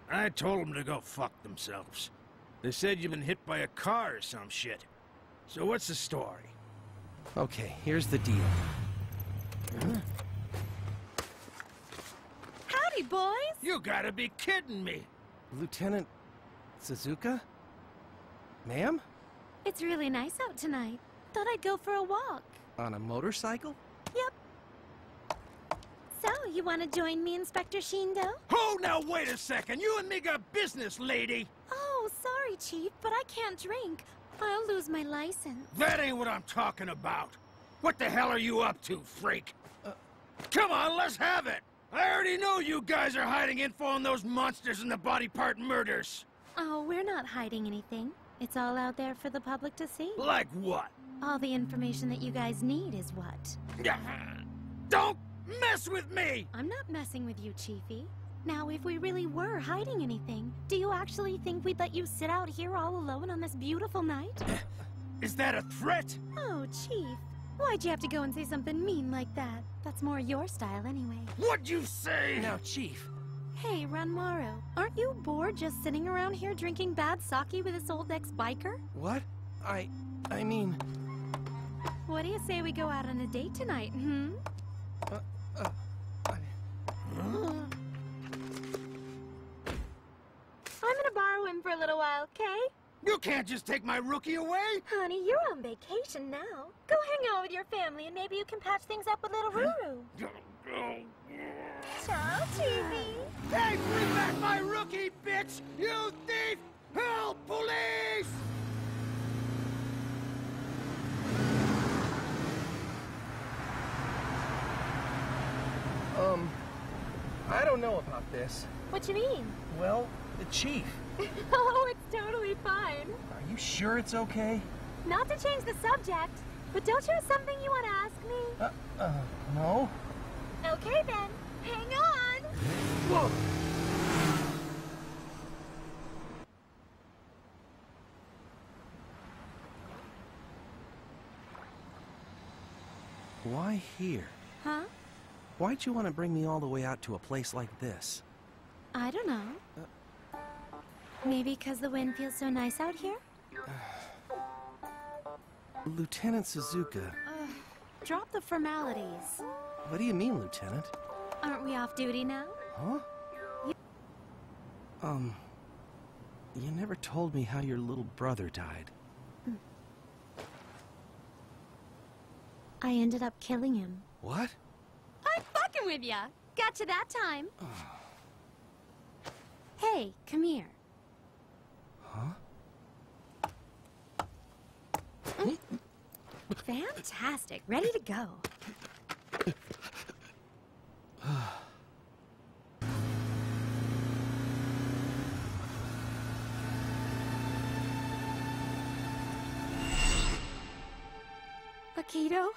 I told them to go fuck themselves. They said you've been hit by a car or some shit. So what's the story? Okay, here's the deal. Howdy, boys! You gotta be kidding me! Lieutenant Suzuka? Ma'am? It's really nice out tonight. Thought I'd go for a walk. On a motorcycle? Yep. So, you want to join me, Inspector Shindo? Oh, now wait a second! You and me got business, lady! Oh, sorry, Chief, but I can't drink. I'll lose my license. That ain't what I'm talking about! What the hell are you up to, freak? Come on, let's have it! I already know you guys are hiding info on those monsters and the body part murders! Oh, we're not hiding anything. It's all out there for the public to see. Like what? All the information that you guys need is what? Don't mess with me! I'm not messing with you, Chiefy. Now, if we really were hiding anything, do you actually think we'd let you sit out here all alone on this beautiful night? Is that a threat? Oh, Chief. Why'd you have to go and say something mean like that? That's more your style anyway. What'd you say? Now, Chief. Hey, Ranmaru, aren't you bored just sitting around here drinking bad sake with this old ex-biker? What? I mean... What do you say we go out on a date tonight, hmm? I'm gonna borrow him for a little while, okay? You can't just take my rookie away! Honey, you're on vacation now. Go hang out with your family and maybe you can patch things up with little Ruru. Ciao, Chiefy. Hey, bring back my rookie, bitch! You thief! Help, police! I don't know about this. What you mean? Well, the Chief. Oh, it's totally fine. Are you sure it's okay? Not to change the subject, but don't you have something you want to ask me? No. Okay then, hang on. Whoa! Why here? Huh? Why'd you want to bring me all the way out to a place like this? I don't know. Maybe because the wind feels so nice out here? Lieutenant Suzuka. Drop the formalities. What do you mean, Lieutenant? Aren't we off duty now? Huh? You never told me how your little brother died. I ended up killing him. What? I'm fucking with ya! Gotcha that time. Hey, come here. Huh? Fantastic. Ready to go. Akito?